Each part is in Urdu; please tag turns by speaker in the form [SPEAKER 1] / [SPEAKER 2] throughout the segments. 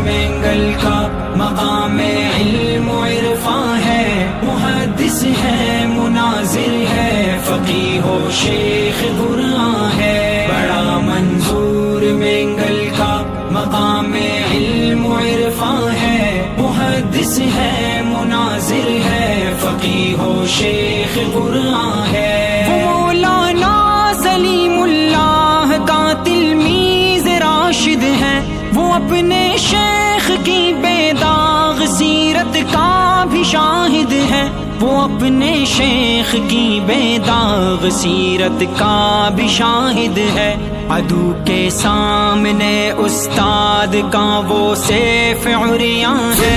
[SPEAKER 1] مینگل کا مقام علم و عرفان ہے، محدث ہے مناظر ہے، فقیہ و شیخ قرآن ہے، بڑا منظور مینگل کا مقام علم و عرفان ہے، محدث ہے مناظر ہے، فقیہ و شیخ قرآن ہے، مولانا سلیم اللہ کا تلمیذ راشد ہے، وہ اپنے شیخ کی بے داغ سیرت کا بھی شاہد ہے، وہ اپنے شیخ کی بے داغ سیرت کا بھی شاہد ہے، عدو کے سامنے استاد کا وہ سیف عریاں ہے،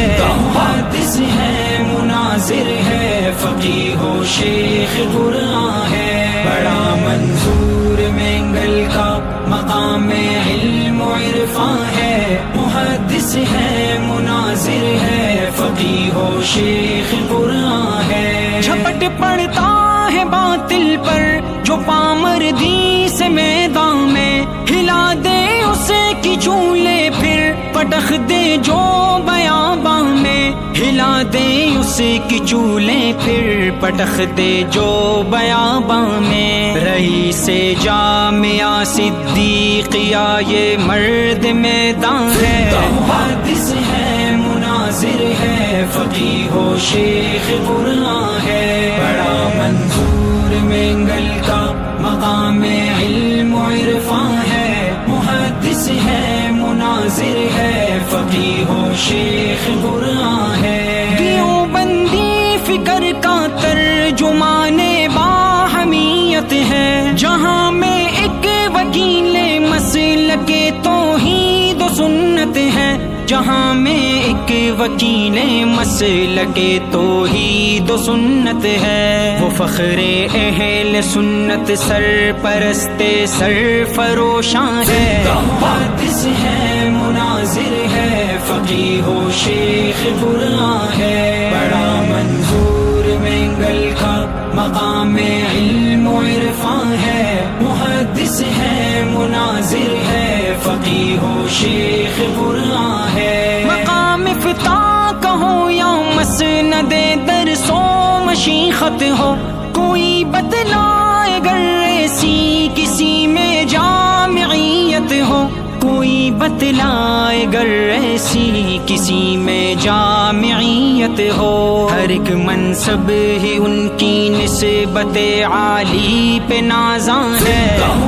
[SPEAKER 1] محدث ہے مناظر ہے، فقیہ و شیخ قرآن ہے، بڑا منظور مینگل کا مقام علم و عرفان ہے، محدث ہے مناظر ہے، فقیہ و شیخ قرآن ہے، جھپٹ پڑتا ہے باطل پر جو پامردی سے میدان میں، ہلا دے اسے کی چولے پھر پٹخ دے جو بیاباں میں، ہلا دے اسے کی چولے پھر پٹخ دے جو بیاباں میں، رہی سے جامعہ صدیقیہ یہ مرد میدان ہے، محدث ہے مناظر ہے، فقیہ و شیخ قرآن ہے، بڑا منظور مینگل کا مقام علم و عرفان ہے، محدث ہے مناظر ہے، فقیہ و شیخ قرآن ہے، دیوبندی فکر کا ترجمان باہمیت ہے، جہاں میں ایک وکیل مسلک توحید و سنت ہے، جہاں میں ایک وکیل مسلک توحید و سنت ہے، وہ فخر اہل سنت سرپرست سرفروشاں ہے، محدث ہے مناظر ہے، فقیہ و شیخ قرآن ہے، بڑا منظور مینگل کا مقام علم و عرفان ہے، محدث ہے مناظر ہے، فقیہ و شیخ قرآن ہے، مقام فتح کہو یا مسند درس و مشیخت ہو، کوئی بتلائے گر ایسی کسی میں جامعیت ہو، کوئی بتلائے گر ایسی کسی میں جامعیت ہو، ہر ایک منصب ہی ان کی نسبت عالی پہ نازاں ہے،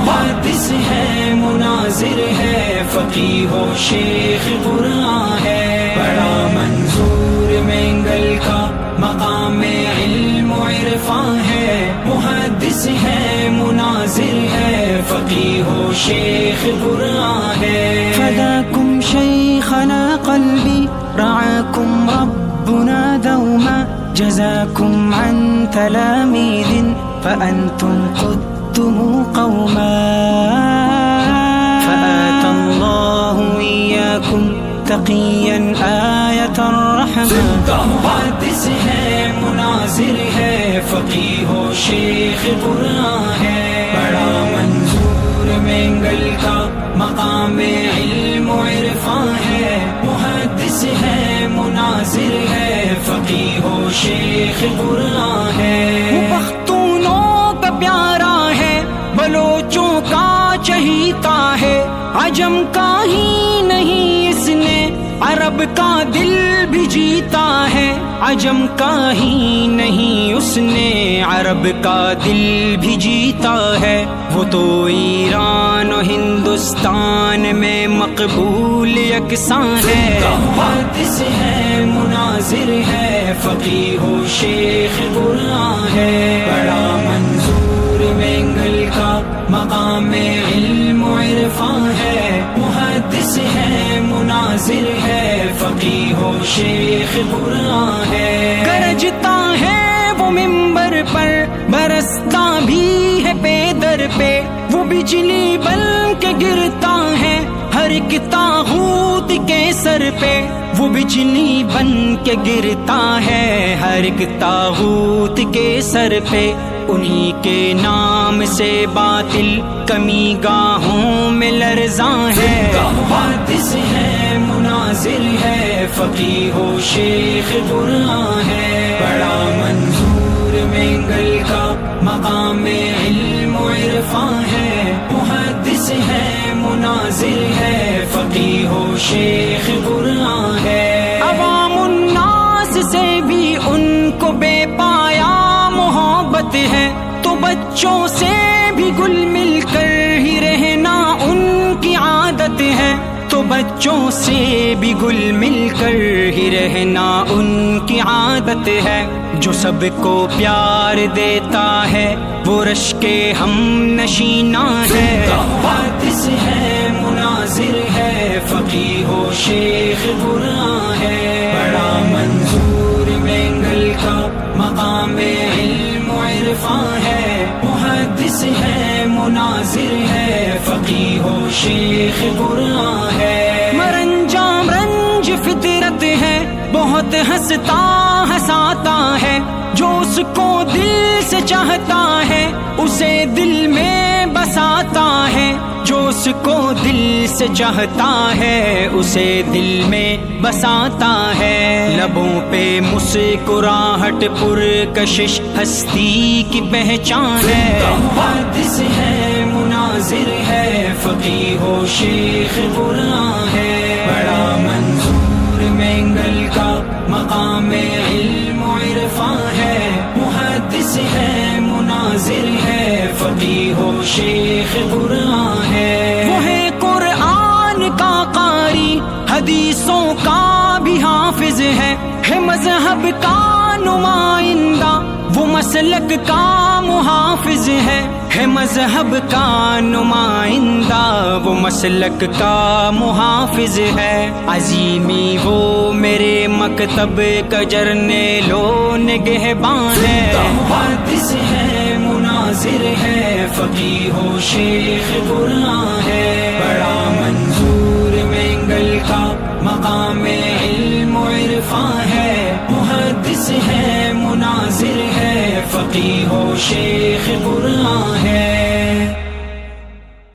[SPEAKER 1] محدث ہے مناظر ہے، فقیہ و شیخ قرآن ہے، بڑا منظور مینگل کا مقام علم و عرفان ہے، محدث ہے مناظر ہے، فقیہ و شیخ قرآن ہے، فداکم شیخنا قلبی رعاکم ربنا دوما، جزاکم عن تلامید فأنتم قدتم قوما، فآت اللہ ایاکم تقیا آیت الرحمہ، محدث ہے مناظر ہے، فقیہ و شیخ قرآن ہے، بڑا منظور مینگل کا مقام علم و عرفان ہے، محدث ہے مناظر ہے، فقیہ و شیخ قرآن ہے، وہ پختونوں کا پیارا ہے، بلوچوں کا چہیتا ہے، عجم کا ہی نہیں اس نے عرب کا دل بھی جیتا ہے، عجم کا ہی نہیں اس نے عرب کا دل بھی جیتا ہے، وہ تو ایران و ہندوستان میں مقبول یکساں ہے، محدث ہے مناظر ہے، فقیہ و شیخ قرآن ہے، بڑا منظور مینگل کا مقام علم و عرفان ہے، محدث ہے مناظر ہے، فقیہ و شیخ قرآن ہے، گرجتا ہے وہ ممبر پر، برستا بھی ہے پے در پہ، وہ بجلی بن کے گرتا ہے ہر ایک طاغوت کے سر پہ، وہ بجلی بن کے گرتا ہے ہر ایک طاغوت کے سر پہ، انہی کے نام سے باطل کمی گاہوں میں لرزاں ہے، محدث ہے مناظر مناظر ہے، فقیہ و شیخ قرآن ہے، بڑا منظور مینگل کا مقام علم و عرفان ہے، محدث ہے، مناظر ہے، فقیہ و شیخ قرآن ہے۔ عوام الناس سے بھی ان کو بے پایا محبت ہے، تو بچوں سے بھی گل مل کر ہی رہنا ان کی عادت ہے، تو بچوں سے بھی گل مل کر ہی رہنا ان کی عادت ہے، جو سب کو پیار دیتا ہے وہ رش کے ہم نشینہ ہے، محدث ہے، مناظر ہے، فقیہ و شیخ قرآن ہے، بڑا منظور مینگل کا مقام علم و عرفان ہے، محدث ہے، مناظر ہے، فقیہ و شیخ قرآن ہے، مرنجام رنج فطرت ہے، بہت ہنستا ہنساتا ہے، جو اس کو دل سے چاہتا ہے اسے دل میں بساتا ہے، جو اس کو دل سے چاہتا ہے اسے دل میں بساتا ہے، لبوں پہ مسکراہٹ پرکشش ہستی کی پہچان ہے، محدث ہے، مناظر ہے، فقیہ و شیخ قرآن ہے، بڑا منظور مینگل کا مقام علم و عرفان ہے، محدث ہے، مناظر ہے، فقیہ و شیخ قرآن ہے، وہ ہے قرآن کا قاری، حدیثوں کا بھی حافظ ہے مذہب کا نمائندہ، وہ مسلک کا محافظ ہے مذہب کا نمائندہ، وہ مسلک کا محافظ ہے، عظیمی وہ میرے مکتب کا جرنیل و نگہبان ہے، محدث ہے، مناظر ہے، فقیہ و شیخ قرآن ہے، بڑا منظور مینگل کا مقام علم و عرفان ہے، محدث ہے، مناظر ہے، فقیہ و شیخ قرآن ہے۔